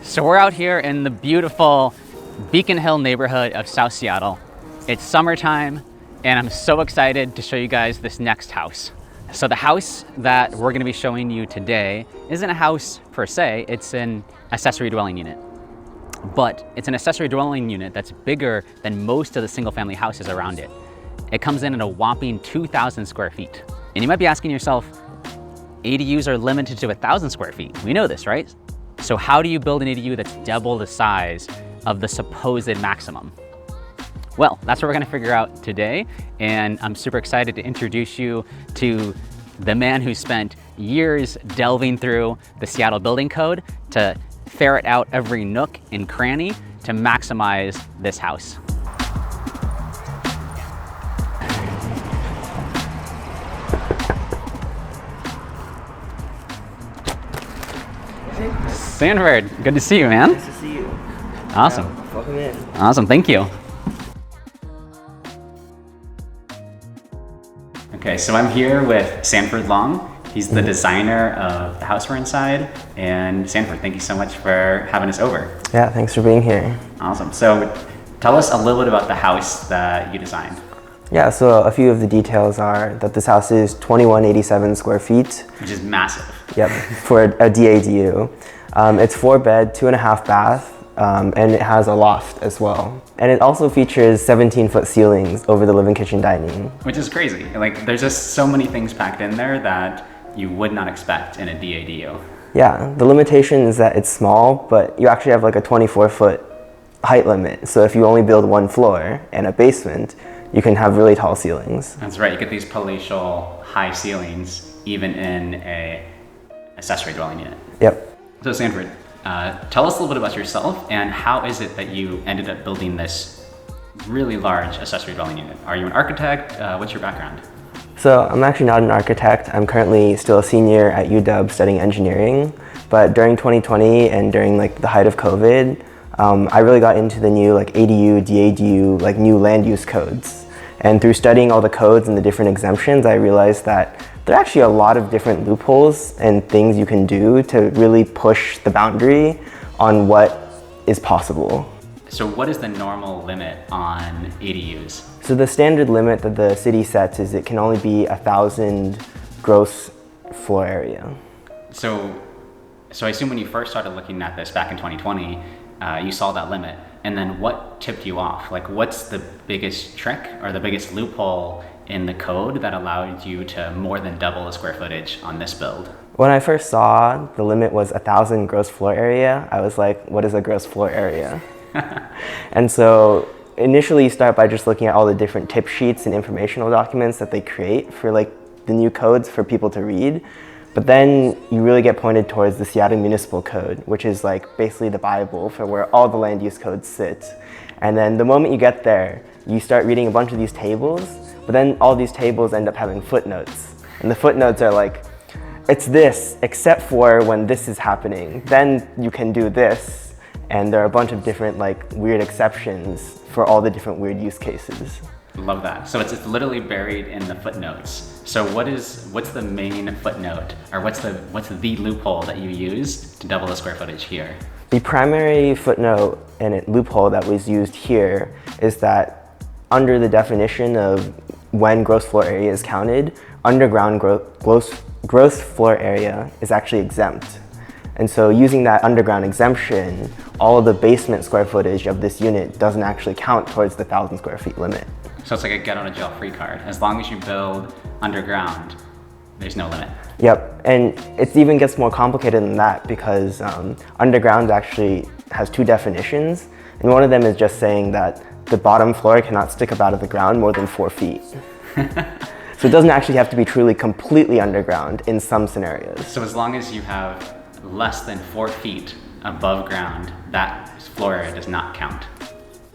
So we're out here in the beautiful Beacon Hill neighborhood of South Seattle. It's summertime and I'm so excited to show you guys this next house. So the house that we're going to be showing you today isn't a house per se, it's an accessory dwelling unit. But it's an accessory dwelling unit that's bigger than most of the single family houses around it. It comes in at a whopping 2,000 square feet. And you might be asking yourself, ADUs are limited to 1,000 square feet. We know this, right? So how do you build an ADU that's double the size of the supposed maximum? Well, that's what we're gonna figure out today. And I'm super excited to introduce you to the man who spent years delving through the Seattle Building Code to ferret out every nook and cranny to maximize this house. Sanford, good to see you, man. Nice to see you. Awesome. Yeah, welcome in. Awesome, thank you. Okay, so I'm here with Sanford Long. He's the designer of the house we're inside. And Sanford, thank you so much for having us over. Yeah, thanks for being here. Awesome. So tell us a little bit about the house that you designed. Yeah, so a few of the details are that this house is 2187 square feet. Which is massive. Yep, for a DADU. It's 4-bed, 2.5 bath, and it has a loft as well. And it also features 17-foot ceilings over the living, kitchen, dining. Which is crazy. Like, there's just so many things packed in there that you would not expect in a DADU. Yeah, the limitation is that it's small, but you actually have like a 24-foot height limit. So if you only build one floor and a basement, you can have really tall ceilings. That's right, you get these palatial high ceilings even in a accessory dwelling unit. Yep. So Sanford, tell us a little bit about yourself and how is it that you ended up building this really large accessory dwelling unit? Are you an architect? What's your background? So I'm actually not an architect. I'm currently still a senior at UW studying engineering. But during 2020 and during like the height of COVID, I really got into the new like ADU, DADU, like new land use codes. And through studying all the codes and the different exemptions, I realized that there are actually a lot of different loopholes and things you can do to really push the boundary on what is possible. So what is the normal limit on ADUs? So the standard limit that the city sets is it can only be 1,000 gross floor area. So I assume when you first started looking at this back in 2020, you saw that limit. And then what tipped you off? Like, what's the biggest trick or the biggest loophole in the code that allowed you to more than double the square footage on this build? When I first saw the limit was 1,000 gross floor area, I was like, what is a gross floor area? And so initially you start by just looking at all the different tip sheets and informational documents that they create for like the new codes for people to read. But then you really get pointed towards the Seattle Municipal Code, which is like basically the Bible for where all the land use codes sit. And then the moment you get there, you start reading a bunch of these tables, but then all these tables end up having footnotes. And the footnotes are like, it's this, except for when this is happening, then you can do this. And there are a bunch of different like weird exceptions for all the different weird use cases. Love that. So it's literally buried in the footnotes. So what's the main footnote, or what's the loophole that you use to double the square footage here? The primary footnote and loophole that was used here is that under the definition of when gross floor area is counted, underground gross floor area is actually exempt. And so using that underground exemption, all of the basement square footage of this unit doesn't actually count towards the 1,000 square feet limit. So it's like a get out of jail free card. As long as you build underground, there's no limit. Yep, and it even gets more complicated than that because underground actually has two definitions. And one of them is just saying that the bottom floor cannot stick up out of the ground more than 4 feet. So it doesn't actually have to be truly completely underground in some scenarios. So as long as you have less than 4 feet above ground, that floor area does not count.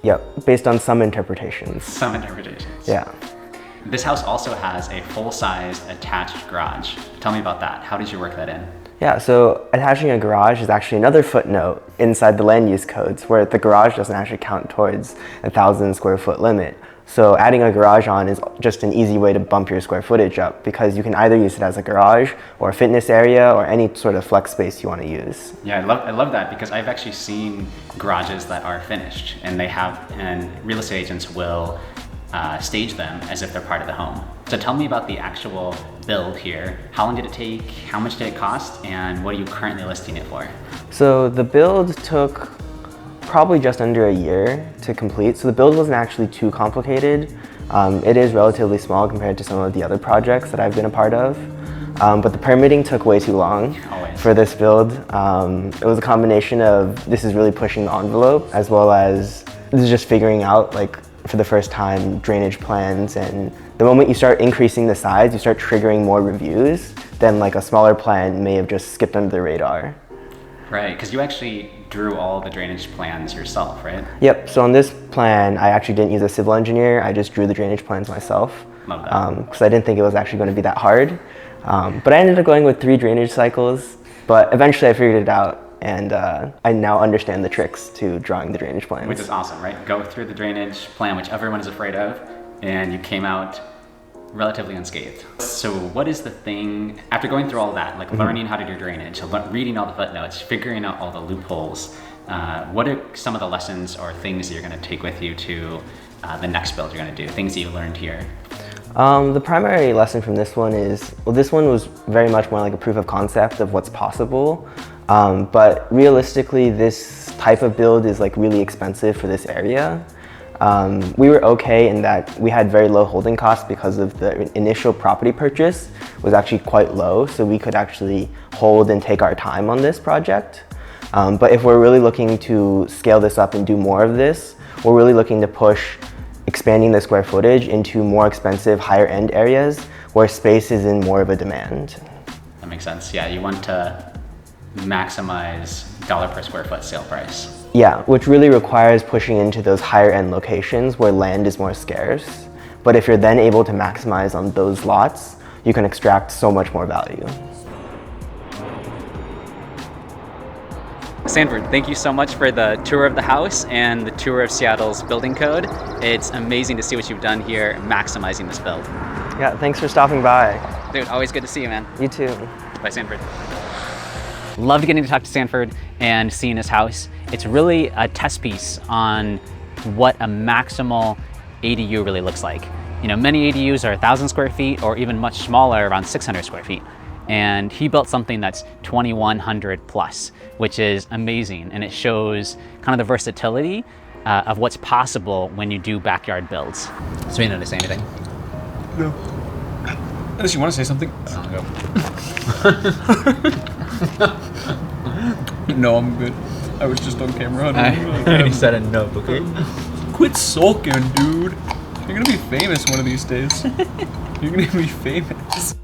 Yep, based on some interpretations. Some interpretations. Yeah. This house also has a full-size attached garage. Tell me about that. How did you work that in? Yeah, so attaching a garage is actually another footnote inside the land use codes where the garage doesn't actually count towards 1,000 square foot limit. So adding a garage on is just an easy way to bump your square footage up, because you can either use it as a garage or a fitness area or any sort of flex space you want to use. Yeah, I love that, because I've actually seen garages that are finished and real estate agents will stage them as if they're part of the home. So tell me about the actual build here. How long did it take? How much did it cost? And what are you currently listing it for? So the build took probably just under a year to complete. So the build wasn't actually too complicated. It is relatively small compared to some of the other projects that I've been a part of. But the permitting took way too long for this build. It was a combination of this is really pushing the envelope, as well as this is just figuring out, like, for the first time, drainage plans. And the moment you start increasing the size, you start triggering more reviews than like a smaller plan may have just skipped under the radar. Right, because you actually drew all the drainage plans yourself, right? Yep, so on this plan, I actually didn't use a civil engineer. I just drew the drainage plans myself. Love that. Because I didn't think it was actually going to be that hard. But I ended up going with 3 drainage cycles, but eventually I figured it out, and I now understand the tricks to drawing the drainage plans. Which is awesome, right? Go through the drainage plan, which everyone is afraid of, and you came out relatively unscathed. So what is the thing, after going through all that, like learning how to do drainage, reading all the footnotes, figuring out all the loopholes, what are some of the lessons or things that you're going to take with you to the next build you're going to do, things that you learned here? The primary lesson from this one is, well, this one was very much more like a proof of concept of what's possible. But realistically, this type of build is like really expensive for this area. We were okay in that we had very low holding costs because of the initial property purchase was actually quite low, so we could actually hold and take our time on this project. But if we're really looking to scale this up and do more of this, we're really looking to push expanding the square footage into more expensive, higher end areas where space is in more of a demand. That makes sense. Yeah, you want to maximize dollar per square foot sale price. Yeah, which really requires pushing into those higher end locations where land is more scarce. But if you're then able to maximize on those lots, you can extract so much more value. Sanford, thank you so much for the tour of the house and the tour of Seattle's building code. It's amazing to see what you've done here, maximizing this build. Yeah, thanks for stopping by. Dude, always good to see you, man. You too. Bye, Sanford. Loved getting to talk to Sanford and seeing his house. It's really a test piece on what a maximal ADU really looks like. You know, many ADUs are 1,000 square feet or even much smaller, around 600 square feet. And he built something that's 2,100 plus, which is amazing. And it shows kind of the versatility of what's possible when you do backyard builds. So you know to say anything? No. Unless you want to say something. No, I'm good. I was just on camera. He said enough, okay? Quit sulking, dude. You're gonna be famous one of these days. You're gonna be famous.